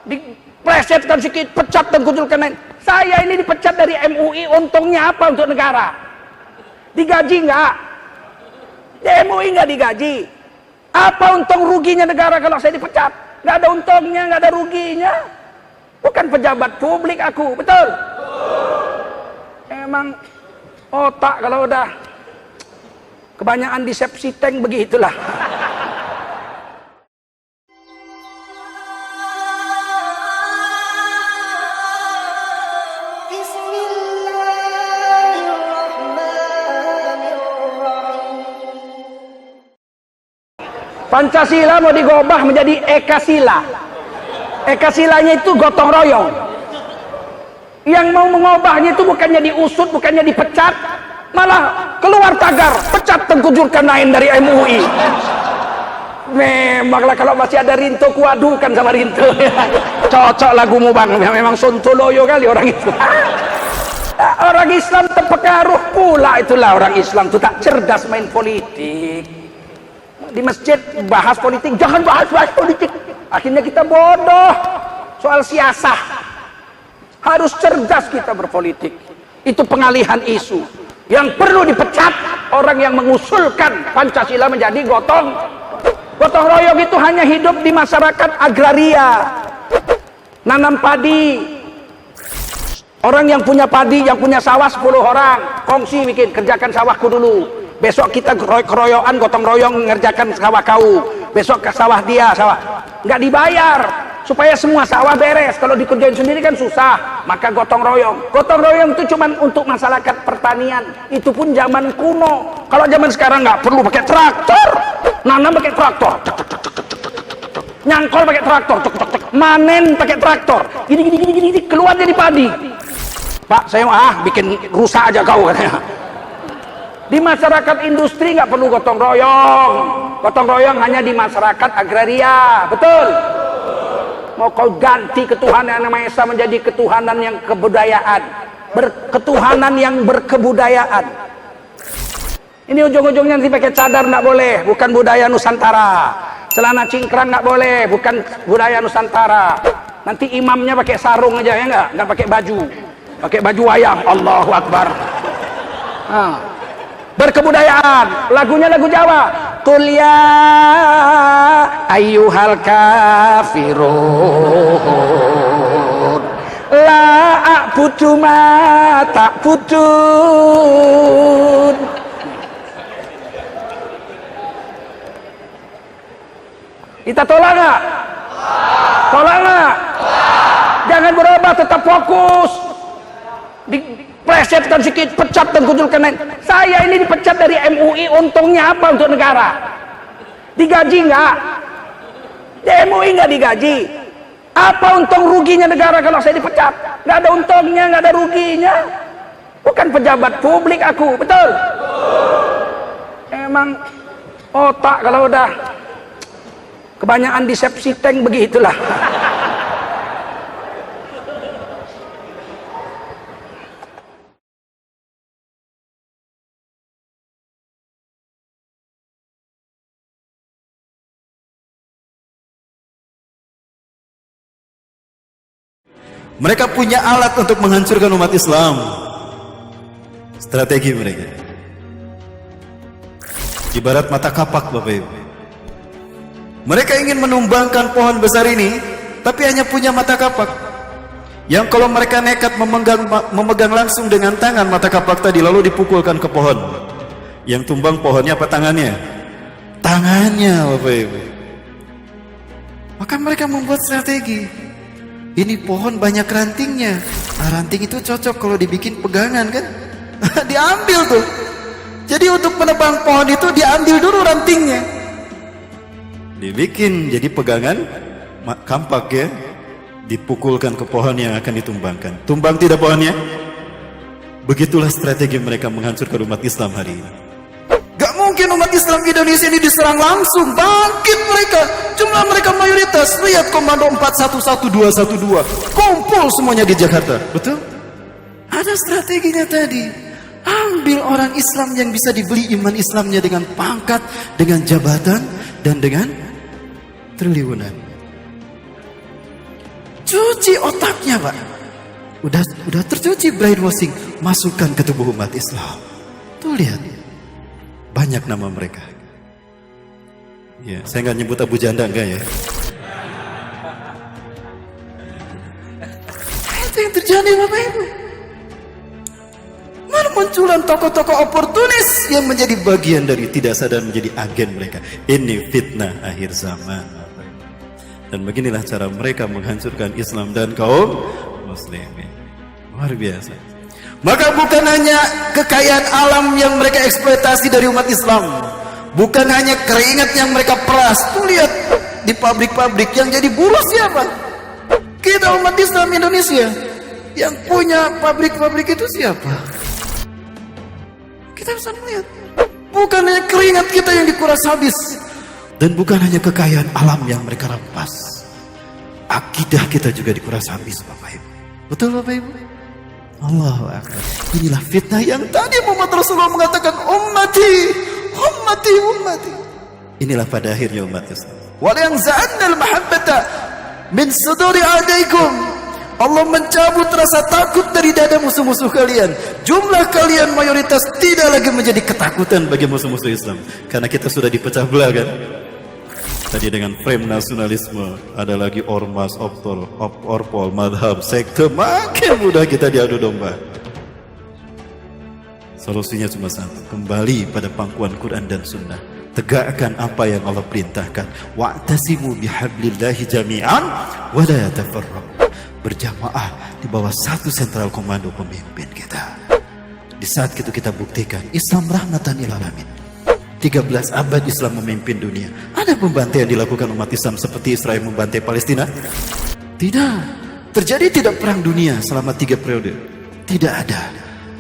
Diplesetkan sikit, pecat dan kucurkan lain. Saya ini dipecat dari MUI, untungnya apa untuk negara? Digaji nggak? Di MUI nggak digaji. Apa untung ruginya negara kalau saya dipecat? Nggak ada untungnya, nggak ada ruginya. Bukan pejabat publik aku, betul? Emang otak kalau udah kebanyakan di sepsi tank begitulah. Pancasila mau digobah menjadi Ekasila. Ekasilanya itu gotong royong. Yang mau mengubahnya itu bukannya diusut, bukannya dipecat, malah keluar tagar, pecat tengkujurkan lain dari MUI. Memanglah kalau masih ada Rinto, kuadukan sama Rinto. Cocok lagumu bang, memang sontoloyo kali orang itu. Orang Islam terpengaruh pula, itulah orang Islam itu tak cerdas main politik. Di masjid bahas politik, jangan bahas politik. Akhirnya kita bodoh soal siasah. Harus cerdas kita berpolitik. Itu pengalihan isu. Yang perlu dipecat orang yang mengusulkan Pancasila menjadi gotong royong. Itu hanya hidup di masyarakat agraria, nanam padi. Orang yang punya padi, yang punya sawah 10 orang, kongsi bikin, kerjakan sawahku dulu. Besok kita keroyokan, gotong royong ngerjakan sawah kau. Besok ke sawah dia, sawah. Nggak dibayar. Supaya semua sawah beres. Kalau dikerjain sendiri kan susah. Maka gotong royong. Gotong royong itu cuma untuk masyarakat pertanian. Itu pun zaman kuno. Kalau zaman sekarang nggak perlu pakai traktor. Nanam pakai traktor. Nyangkol pakai traktor. Manen pakai traktor. Gini. Keluar jadi padi. Pak, saya bikin rusak aja kau katanya. Di masyarakat industri nggak perlu gotong royong. Gotong royong hanya di masyarakat agraria, betul? Mau kau ganti ketuhanan yang Maha Esa menjadi ketuhanan yang kebudayaan, ketuhanan yang berkebudayaan. Ini ujung-ujungnya nanti pakai cadar nggak boleh, bukan budaya Nusantara. Celana cingkrang nggak boleh, bukan budaya Nusantara. Nanti imamnya pakai sarung aja ya nggak pakai baju, pakai baju wayang. Allahu Akbar. Berkebudayaan, lagunya lagu Jawa. Qul ya ayyuhal kafirun la a'budu ma ta'budun. Kita tolak nggak? Tolak nggak? Jangan berubah, tetap fokus. Plesetkan sikit, pecat dan kucurkan lain. Saya ini dipecat dari MUI, untungnya apa untuk negara? Digaji nggak? Di MUI nggak digaji. Apa untung ruginya negara kalau saya dipecat? Nggak ada untungnya, nggak ada ruginya. Bukan pejabat publik aku, betul? Emang otak kalau udah kebanyakan di sepsi tank begitulah. Mereka punya alat untuk menghancurkan umat Islam. Strategi mereka ibarat mata kapak, Bapak Ibu. Mereka ingin menumbangkan pohon besar ini, tapi hanya punya mata kapak. Yang kalau mereka nekat memegang langsung dengan tangan mata kapak tadi, lalu dipukulkan ke pohon, yang tumbang pohonnya apa tangannya? Tangannya, Bapak Ibu. Maka mereka membuat strategi. Ini pohon banyak rantingnya. Ranting itu cocok kalau dibikin pegangan kan? Diambil tuh. Jadi untuk menebang pohon itu diambil dulu rantingnya. Dibikin jadi pegangan, kampak ya. Dipukulkan ke pohon yang akan ditumbangkan. Tumbang tidak pohonnya? Begitulah strategi mereka menghancurkan umat Islam hari ini. Gak mungkin umat Islam Indonesia ini diserang langsung. Bangkit mereka. Jumlah mereka mayoritas. Lihat komando 411212. Kumpul semuanya di Jakarta. Betul? Ada strateginya tadi. Ambil orang Islam yang bisa dibeli iman Islamnya dengan pangkat, dengan jabatan, dan dengan triliunan. Cuci otaknya, Pak. Udah tercuci brainwashing, masukkan ke tubuh umat Islam. Tuh lihat, banyak nama mereka. Ya, saya nggak nyebut Abu Janda enggak ya? Itu yang terjadi, Bapak Ibu. Munculan tokoh-tokoh oportunis yang menjadi bagian dari tidak sadar menjadi agen mereka. Ini fitnah akhir zaman. Dan beginilah cara mereka menghancurkan Islam dan kaum muslimin. Luar biasa. Maka bukan hanya kekayaan alam yang mereka eksploitasi dari umat Islam, bukan hanya keringat yang mereka peras. Tuh lihat di pabrik-pabrik yang jadi buruh siapa? Kita umat Islam Indonesia. Yang punya pabrik-pabrik itu siapa? Kita bisa melihat, bukan hanya keringat kita yang dikuras habis, dan bukan hanya kekayaan alam yang mereka rampas, akidah kita juga dikuras habis, Bapak Ibu. Betul, Bapak Ibu? Allahu Akbar. Inilah fitnah yang tadi Muhammad Rasulullah mengatakan ummati, ummati, ummati. Inilah pada akhirnya umat Islam. Wa yanza'annal mahabbata min suduri adaikum. Allah mencabut rasa takut dari dada musuh-musuh kalian. Jumlah kalian mayoritas tidak lagi menjadi ketakutan bagi musuh-musuh Islam, karena kita sudah dipecah belah kan. Tadi dengan frame nasionalisme, ada lagi ormas, orpol, madhab, sekte, makin mudah kita diadu domba. Solusinya cuma satu, kembali pada pangkuan Quran dan Sunnah. Tegakkan apa yang Allah perintahkan. Wa'tasimu bihablillahi jami'an wa la tafarraqu. Berjamaah di bawah satu sentral komando pemimpin kita. Di saat itu kita buktikan Islam rahmatan lil alamin. 13 abad Islam memimpin dunia. Ada pembantaian dilakukan umat Islam seperti Israel membantai Palestina? Tidak. Terjadi tidak perang dunia selama 3 periode? Tidak ada.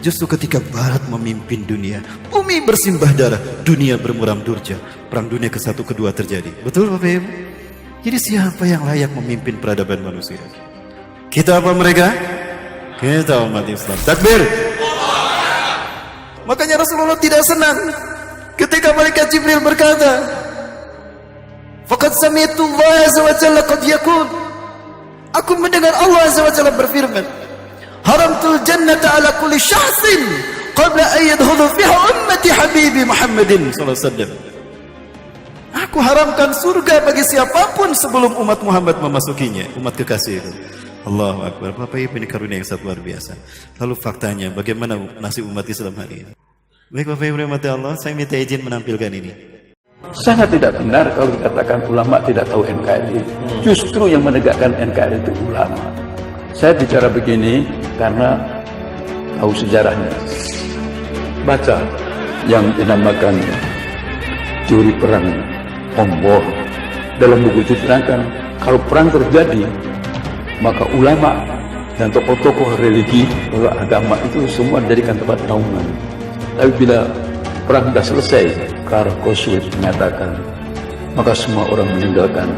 Justru ketika Barat memimpin dunia, bumi bersimbah darah, dunia bermuram durja. Perang dunia ke-1 ke-2 terjadi. Betul, Bapak Ibu? Jadi siapa yang layak memimpin peradaban manusia? Kita apa mereka? Kita umat Islam. Takbir. Makanya Rasulullah tidak senang ketika malaikat Jibril berkata, "Faqad sami'tu Allah azza wa jalla qad yaqul." Aku mendengar Allah azza wa jalla berfirman, "Haramtul jannata ala kulli syahsin qabla an yadkhulu fiha ummati habibi Muhammadin sallallahu alaihi wasallam." Aku haramkan surga bagi siapapun sebelum umat Muhammad memasukinya, umat kekasih itu. Allahu Akbar. Bapak Ibu, ini karunia yang sangat luar biasa. Lalu faktanya, bagaimana nasib umat Islam hari ini? Baik Bapak Ibu rahmati Allah, saya minta izin menampilkan ini. Sangat tidak benar kalau dikatakan ulama tidak tahu NKRI. Justru yang menegakkan NKRI itu ulama. Saya bicara begini karena tahu sejarahnya. Baca yang dinamakan teori perang Ombor. Dalam buku itu diterangkan, kalau perang terjadi, maka ulama dan tokoh-tokoh religi, tokoh agama itu semua dijadikan tempat naungan. Tapi bila perang sudah selesai, Karl Clausewitz mengatakan, maka semua orang meninggalkan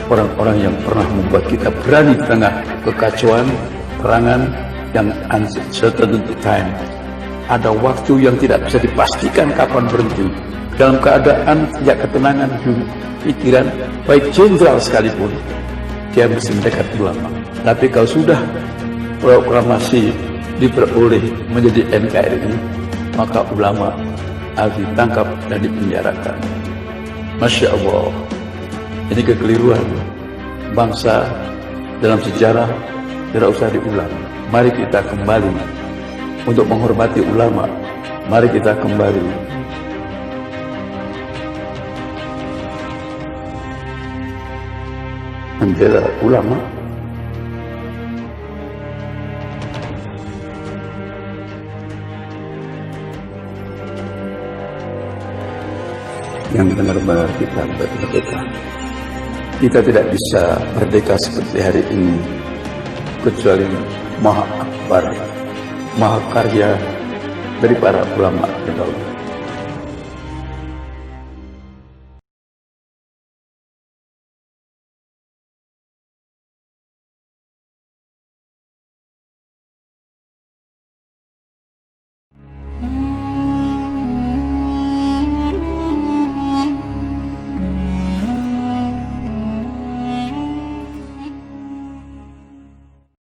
orang-orang yang pernah membuat kita berani di tengah kekacauan, perangan yang uncertain time. Ada waktu yang tidak bisa dipastikan kapan berhenti. Dalam keadaan tidak ketenangan pikiran, baik jenderal sekalipun, dia mesti mendekat ulama. Tapi kalau sudah proklamasi diperoleh menjadi NKRI, maka ulama harus ditangkap dan dipenjarakan. Masya Allah, ini kekeliruan bangsa dalam sejarah, tidak usah diulang. Mari kita kembali untuk menghormati ulama. Mari kita kembali membela ulama. Yang benar-benar kita merdeka. Kita tidak bisa merdeka seperti hari ini kecuali maha akbar, maha karya dari para ulama terdahulu.